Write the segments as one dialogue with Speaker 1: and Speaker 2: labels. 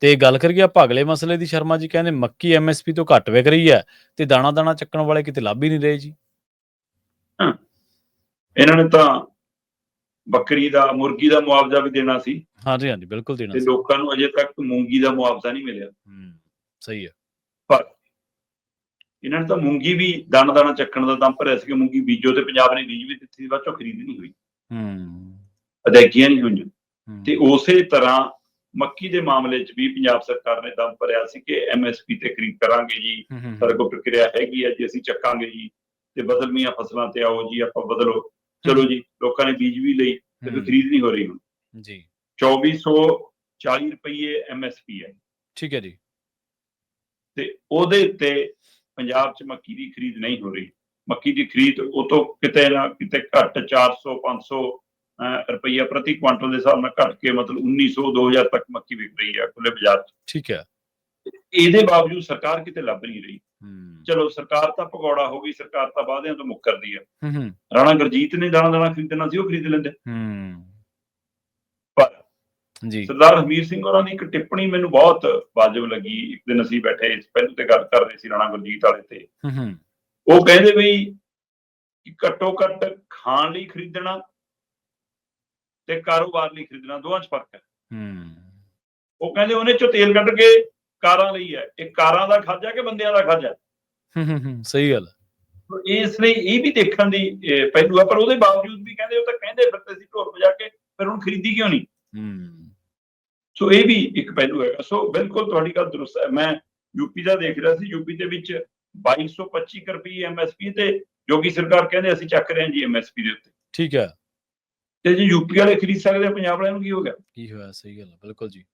Speaker 1: ਤੇ ਗੱਲ ਕਰੀਏ ਭਾਗਲੇ ਮਸਲੇ ਦੀ, ਸ਼ਰਮਾ ਜੀ ਕਹਿੰਦੇ ਮੱਕੀ ਐਮਐਸਪੀ ਤੋਂ ਘੱਟ ਵਿਕ ਰਹੀ ਹੈ ਤੇ ਦਾਣਾ ਦਾਣਾ ਚੱਕਣ ਵਾਲੇ ਕਿਤੇ ਲੱਭ ਹੀ ਨਹੀਂ ਰਹੇ ਜੀ।
Speaker 2: ਹਾਂ, ਇਹਨਾਂ ਨੇ ਤਾਂ ਬੱਕਰੀ ਦਾ, ਮੁਰਗੀ ਦਾ ਮੁਆਵਜ਼ਾ ਵੀ ਦੇਣਾ ਸੀ।
Speaker 1: ਹਾਂਜੀ ਹਾਂਜੀ, ਬਿਲਕੁਲ ਦੇਣਾ
Speaker 2: ਤੇ
Speaker 1: ਸੀ।
Speaker 2: ਲੋਕਾਂ ਨੂੰ ਅਜੇ ਤੱਕ ਮੂੰਗੀ ਦਾ ਮੁਆਵਜ਼ਾ ਨਹੀਂ ਮਿਲਿਆ।
Speaker 1: ਸਹੀ ਹੈ।
Speaker 2: ਪਰ ਇਹਨਾਂ ਨੇ ਤਾਂ ਮੂੰਗੀ ਵੀ ਦਾਣਾ ਦਾਣਾ ਚੱਕਣ ਦਾ ਦਮ ਭਰਿਆ ਸੀ ਕਿ ਮੂੰਗੀ ਬੀਜੋ, ਤੇ ਪੰਜਾਬ ਨੇ ਬੀਜ ਵੀ ਦਿੱਤੀ, ਬਾਅਦ ਚੋਂ ਖਰੀਦ ਨਹੀਂ ਹੋਈ, ਅਦਾਇਗੀਆਂ ਨਹੀਂ ਹੋਈਆਂ। ਤੇ ਉਸੇ ਤਰ੍ਹਾਂ ਮੱਕੀ ਦੇ ਮਾਮਲੇ 'ਚ ਵੀ ਪੰਜਾਬ ਸਰਕਾਰ ਨੇ ਦਮ ਭਰਿਆ ਸੀ ਕਿ ਐਮਐਸਪੀ ਤੇ ਖਰੀਦ ਕਰਾਂਗੇ ਜੀ, ਸਾਡੇ ਕੋਲ ਪ੍ਰਕਿਰਿਆ ਹੈਗੀ ਹੈ ਜੀ, ਅਸੀਂ ਚੱਕਾਂਗੇ ਜੀ, ਤੇ ਬਦਲਵੀਆਂ ਫਸਲਾਂ ਤੇ ਆਓ ਜੀ, ਆਪਾਂ ਬਦਲੋ। ਚਲੋ ਜੀ, ਲੋਕਾਂ ਨੇ ਬੀਜ ਵੀ ਲਈ ਤੇ ਫਿਰ ਖਰੀਦ ਨਹੀਂ ਹੋ ਰਹੀ ਹੁਣ ਜੀ। 2440 ਰੁਪਏ ਐਮਐਸਪੀ ਹੈ, ਠੀਕ ਹੈ ਜੀ। ਤੇ ਉਹਦੇ ਉੱਤੇ ਪੰਜਾਬ 'ਚ ਮੱਕੀ ਦੀ ਖਰੀਦ ਨਹੀਂ ਹੋ ਰਹੀ। ਮੱਕੀ ਦੀ ਖਰੀਦ ਉਹ ਤੋਂ ਕਿਤੇ ਨਾ ਕਿਤੇ ਘੱਟ 400-500 ਰੁਪਈਆ ਪ੍ਰਤੀ ਕੁਆਂਟਲ ਦੇ ਹਿਸਾਬ ਨਾਲ ਘੱਟ ਕੇ ਮਤਲਬ 1900-2000 ਤੱਕ ਮੱਕੀ ਵਿਕ ਰਹੀ ਹੈ ਖੁੱਲੇ ਬਾਜ਼ਾਰ 'ਚ। ਠੀਕ ਹੈ। ਇਹਦੇ ਬਾਵਜੂਦ ਸਰਕਾਰ ਕਿਤੇ ਲੱਭ ਨਹੀਂ ਰਹੀ। ਚਲੋ, ਸਰਕਾਰ ਤਾਂ ਭਗੌੜਾ ਹੋ ਗਈ, ਸਰਕਾਰ ਤਾਂ ਵਾਅਦਿਆਂ ਤੋਂ ਮੁੱਕਰਦੀ ਹੈ। ਰਾਣਾ ਗੁਰਜੀਤ ਨੇ ਦਾਣਾ ਦਾਣਾ ਖਰੀਦਣਾ ਸੀ, ਉਹ ਖਰੀਦ ਲੈਂਦੇ। ਪਰ ਸਰਦਾਰ ਹਰਮੀਤ ਸਿੰਘ ਹੋਰਾਂ ਦੀ ਇੱਕ ਟਿੱਪਣੀ ਮੈਨੂੰ ਬਹੁਤ ਵਾਜਬ ਲੱਗੀ। ਇੱਕ ਦਿਨ ਅਸੀਂ ਬੈਠੇ ਪਹਿਲਾਂ ਤੇ ਗੱਲ ਕਰ ਰਹੇ ਸੀ ਰਾਣਾ ਗੁਰਜੀਤ ਵਾਲੇ ਤੇ, ਉਹ ਕਹਿੰਦੇ ਵੀ ਘੱਟੋ ਘੱਟ ਖਾਣ ਲਈ ਖਰੀਦਣਾ ਤੇ ਕਾਰੋਬਾਰ ਲਈ ਖਰੀਦਣਾ, ਦੋਵਾਂ 'ਚ ਫਰਕ ਹੈ। ਉਹ ਕਹਿੰਦੇ ਉਹਨੇ 'ਚੋਂ ਤੇਲ ਕੱਢ ਕੇ ਕਾਰਾਂ ਲਈ ਹੈ, ਇਹ ਕਾਰਾਂ ਦਾ ਖਾਜਾ ਕਿ ਬੰਦਿਆਂ ਦਾ ਖਾਜਾ। ਸਹੀ ਗੱਲ। ਇਸ ਲਈ ਇਹ ਵੀ ਦੇਖਣ ਦੀ ਪਹਿਲੂ ਹੈ। ਪਰ ਉਹਦੇ ਬਾਵਜੂਦ ਵੀ ਕਹਿੰਦੇ ਉਹ ਤਾਂ ਕਹਿੰਦੇ ਫਿਰਦੇ ਸੀ ਢੋਲ ਵਜਾ ਕੇ, ਫਿਰ ਹੁਣ ਖਰੀਦੀ ਕਿਉਂ ਨਹੀਂ। ਸੋ ਇਹ ਵੀ ਇੱਕ ਪਹਿਲੂ ਹੈਗਾ। ਸੋ ਬਿਲਕੁਲ ਤੁਹਾਡੀ ਗੱਲ ਦਰੁਸਤ ਹੈ। ਮੈਂ ਯੂਪੀ ਦਾ ਦੇਖ ਰਿਹਾ ਸੀ, ਯੂਪੀ ਦੇ ਵਿੱਚ 2225 ਰੁਪਏ ਐਮਐਸਪੀ ਤੇ ਯੋਗੀ ਸਰਕਾਰ ਕਹਿੰਦੇ ਅਸੀਂ ਚੱਕ ਰਹੇ ਹਾਂ ਜੀ ਐਮਐਸਪੀ ਦੇ ਉੱਤੇ। ਠੀਕ ਹੈ। ਤੇ ਜੇ ਯੂਪੀ ਵਾਲੇ ਖਰੀਦ ਸਕਦੇ, ਪੰਜਾਬ ਵਾਲਿਆਂ ਨੂੰ ਕੀ ਹੋ ਗਿਆ? ਕੀ ਹੋਇਆ? ਸਹੀ ਗੱਲ ਹੈ, ਬਿਲਕੁਲ ਜੀ।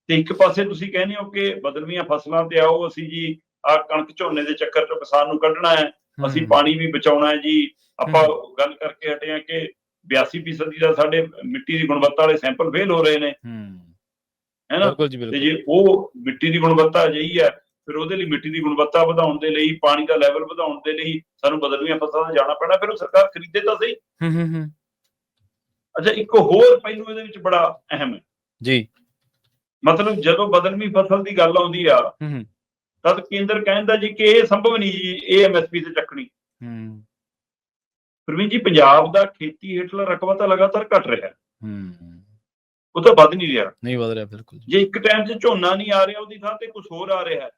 Speaker 2: ਤੇ ਇੱਕ ਪਾਸੇ ਤੁਸੀਂ ਕਹਿੰਦੇ ਹੋ ਕਿ ਬਦਲਵੀਆਂ ਫਸਲਾਂ ਤੇ ਆਓ, ਅਸੀਂ ਜੀ ਆਹ ਕਣਕ ਝੋਨੇ ਦੇ ਚੱਕਰ ਚੋਂ ਕਿਸਾਨ ਨੂੰ ਕੱਢਣਾ ਹੈ, ਅਸੀਂ ਪਾਣੀ ਵੀ ਬਚਾਉਣਾ ਹੈ ਜੀ। ਆਪਾਂ ਗੱਲ ਕਰਕੇ ਹਟੇ ਹਾਂ ਕਿ 82% ਦਾ ਸਾਡੇ ਮਿੱਟੀ ਦੀ ਗੁਣਵੱਤਾ ਵਾਲੇ ਸੈਂਪਲ ਫੇਲ ਹੋ ਰਹੇ ਨੇ, ਹੈ ਨਾ। ਤੇ ਜੇ ਉਹ ਮਿੱਟੀ ਦੀ ਗੁਣਵੱਤਾ ਅਜਿਹੀ ਹੈ, ਫਿਰ ਉਹਦੇ ਲਈ ਮਿੱਟੀ ਦੀ ਗੁਣਵੱਤਾ ਵਧਾਉਣ ਦੇ ਲਈ, ਪਾਣੀ ਦਾ ਲੈਵਲ ਵਧਾਉਣ ਦੇ ਲਈ ਸਾਨੂੰ ਬਦਲਵੀਆਂ ਫਸਲਾਂ ਤੇ ਜਾਣਾ ਪੈਣਾ। ਫਿਰ ਉਹ ਸਰਕਾਰ ਖਰੀਦੇ ਤਾਂ ਸਹੀ। ਅੱਛਾ, ਇੱਕ ਹੋਰ ਪਹਿਲੂ ਇਹਦੇ ਵਿੱਚ ਬੜਾ ਅਹਿਮ ਹੈ ਜੀ। ਮਤਲਬ ਜਦੋਂ ਬਦਲਵੀਂ ਫਸਲ ਦੀ ਗੱਲ ਆਉਂਦੀ ਆ, ਤਦ ਕੇਂਦਰ ਕਹਿੰਦਾ ਜੀ ਕਿ ਇਹ ਸੰਭਵ ਨਹੀਂ ਜੀ, ਇਹ ਐਮਐਸਪੀ ਤੇ ਚੱਕਣੀ। ਪ੍ਰਵੀਨ ਜੀ, ਪੰਜਾਬ ਦਾ ਖੇਤੀ ਹੇਠਲਾ ਰਕਬਾ ਤਾਂ ਲਗਾਤਾਰ ਘਟ ਰਿਹਾ, ਉਹ ਤਾਂ ਵੱਧ ਨਹੀਂ ਰਿਹਾ। ਨਹੀਂ ਵੱਧ ਰਿਹਾ, ਬਿਲਕੁਲ। ਜੇ ਇੱਕ ਟਾਈਮ 'ਚ ਝੋਨਾ ਨਹੀਂ ਆ ਰਿਹਾ, ਉਹਦੀ ਥਾਂ ਤੇ ਕੁਝ ਹੋਰ ਆ ਰਿਹਾ,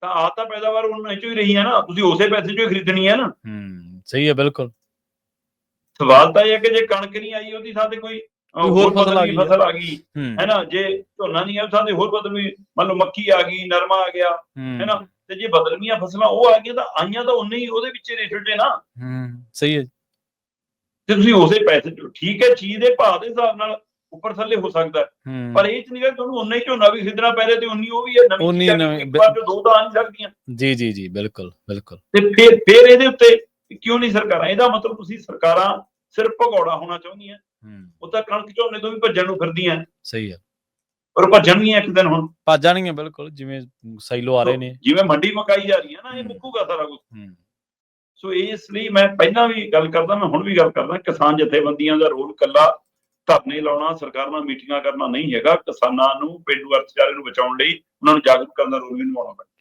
Speaker 2: ਤਾਂ ਆ ਤਾਂ ਪੈਦਾਵਾਰ ਉਹਨਾਂ 'ਚੋਂ ਹੀ ਰਹੀ ਹੈ ਨਾ, ਤੁਸੀਂ ਉਸੇ ਪੈਸੇ 'ਚੋਂ ਹੀ ਖਰੀਦਣੀ ਹੈ ਨਾ। ਸਹੀ ਹੈ, ਬਿਲਕੁਲ। ਸਵਾਲ ਤਾਂ ਇਹ ਹੈ ਕਿ ਜੇ ਕਣਕ ਨਹੀਂ ਆਈ, ਉਹਦੀ ਥਾਂ ਤੇ ਕੋਈ ਹੋਰ ਫਸਲ ਆ ਗਈ, ਹੈ ਨਾ। ਜੇ ਝੋਨਾ ਨਹੀਂ ਆ, ਥਾਂ ਤੇ ਹੋਰ ਬਦਲਵੀਂ, ਮੰਨ ਲਓ ਮੱਕੀ ਆ ਗਈ, ਨਰਮਾ ਆ ਗਿਆ, ਹੈ ਨਾ। ਤੇ ਜੇ ਬਦਲਵੀਆਂ ਫਸਲਾਂ ਉਹ ਆ ਗਈਆਂ, ਤਾਂ ਆਈਆਂ ਤਾਂ ਉਨੇ ਹੀ ਉਹਦੇ ਵਿੱਚ ਰੇਟਡ ਨੇ ਨਾ। ਸਹੀ ਹੈ। ਤੇ ਤੁਸੀਂ ਉਸੇ ਪੈਸੇ 'ਚ, ਠੀਕ ਹੈ, ਚੀਜ਼ ਦੇ ਭਾਅ ਦੇ ਹਿਸਾਬ ਨਾਲ ਉੱਪਰ ਥੱਲੇ ਹੋ ਸਕਦਾ, ਪਰ ਇਹ 'ਚ ਨਹੀਂ ਕਿ ਤੁਹਾਨੂੰ ਉਨਾ ਹੀ ਝੋਨਾ ਵੀ ਖਰੀਦਣਾ ਪੈ ਰਿਹਾ ਤੇ ਉਨੀ ਉਹ ਵੀ ਹੈ, ਨਵੀਂ ਇੱਕ ਵਾਰ ਦੋ ਤਾਂ ਆ ਨਹੀਂ ਸਕਦੀਆਂ। ਜੀ ਜੀ ਜੀ, ਬਿਲਕੁਲ ਬਿਲਕੁਲ। ਤੇ ਫਿਰ ਇਹਦੇ ਉੱਤੇ ਕਿਉਂ ਨਹੀਂ ਸਰਕਾਰਾਂ? ਇਹਦਾ ਮਤਲਬ ਤੁਸੀਂ ਸਰਕਾਰਾਂ ਸਿਰਫ ਭਗੌੜਾ ਹੋਣਾ ਚਾਹੁੰਦੀਆਂ। ਉਹ ਤਾਂ ਕਣਕ ਝੋਨੇ ਤੋਂ ਵੀ ਭੱਜਣ ਨੂੰ ਫਿਰਦੀਆਂ। ਸਹੀ ਹੈ। ਪਰ ਭੱਜਣਗੀਆਂ ਇੱਕ ਦਿਨ, ਹੁਣ ਭੱਜ ਜਾਣਗੀਆਂ, ਬਿਲਕੁਲ। ਜਿਵੇਂ ਸਾਈਲੋ ਆ ਰਹੇ ਨੇ, ਜਿਵੇਂ ਮੰਡੀ ਮਕਾਈ ਜਾ ਰਹੀ ਹੈ ਨਾ, ਇਹ ਮੁੱਕੂਗਾ ਸਾਰਾ ਕੁਝ। ਸੋ ਇਸ ਲਈ ਮੈਂ ਪਹਿਲਾਂ ਵੀ ਗੱਲ ਕਰਦਾ, ਮੈਂ ਹੁਣ ਵੀ ਗੱਲ ਕਰਦਾ, ਕਿਸਾਨ ਜਥੇਬੰਦੀਆਂ ਦਾ ਰੋਲ ਇਕੱਲਾ ਧਰਨੇ ਲਾਉਣਾ, ਸਰਕਾਰ ਨਾਲ ਮੀਟਿੰਗਾਂ ਕਰਨਾ ਨਹੀਂ ਹੈਗਾ। ਕਿਸਾਨਾਂ ਨੂੰ, ਪੇਂਡੂ ਅਰਥਚਾਰੇ ਨੂੰ ਬਚਾਉਣ ਲਈ ਉਹਨਾਂ ਨੂੰ ਜਾਗਰੂਕ ਕਰਨ ਦਾ ਰੋਲ ਵੀ ਨਿਭਾਉਣਾ ਪੈਂਦਾ।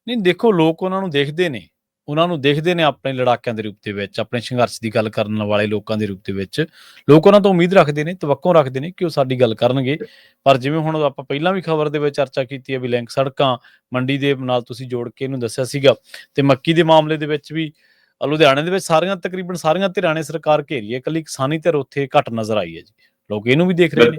Speaker 2: ਨਹੀਂ, ਦੇਖੋ, ਲੋਕ ਉਹਨਾਂ ਨੂੰ ਦੇਖਦੇ ਨੇ ਆਪਣੇ ਲੜਾਕਿਆਂ ਦੇ ਰੂਪ ਦੇ ਵਿੱਚ, ਆਪਣੇ ਸੰਘਰਸ਼ ਦੀ ਗੱਲ ਕਰਨ ਵਾਲੇ ਲੋਕਾਂ ਦੇ ਰੂਪ ਦੇ ਵਿੱਚ। ਲੋਕ ਉਹਨਾਂ ਤੋਂ ਉਮੀਦ ਰੱਖਦੇ ਨੇ, ਤਵੱਕੋਂ ਰੱਖਦੇ ਨੇ ਕਿ ਉਹ ਸਾਡੀ ਗੱਲ ਕਰਨਗੇ। ਪਰ ਜਿਵੇਂ ਹੁਣ ਆਪਾਂ ਪਹਿਲਾਂ ਵੀ ਖਬਰ ਦੇ ਵਿੱਚ ਚਰਚਾ ਕੀਤੀ ਹੈ ਵੀ ਲਿੰਕ ਸੜਕਾਂ ਮੰਡੀ ਦੇ ਨਾਲ ਤੁਸੀਂ ਜੋੜ ਕੇ ਇਹਨੂੰ ਦੱਸਿਆ ਸੀਗਾ, ਤੇ ਮੱਕੀ ਦੇ ਮਾਮਲੇ ਦੇ ਵਿੱਚ ਵੀ ਲੁਧਿਆਣੇ ਦੇ ਵਿੱਚ ਤਕਰੀਬਨ ਸਾਰੀਆਂ ਧਿਰਾਂ ਨੇ ਸਰਕਾਰ ਘੇਰੀ ਹੈ, ਇਕੱਲੀ ਕਿਸਾਨੀ ਧਿਰ ਉੱਥੇ ਘੱਟ ਨਜ਼ਰ ਆਈ ਹੈ ਜੀ। ਲੋਕ ਇਹਨੂੰ ਵੀ ਦੇਖ ਰਹੇ ਨੇ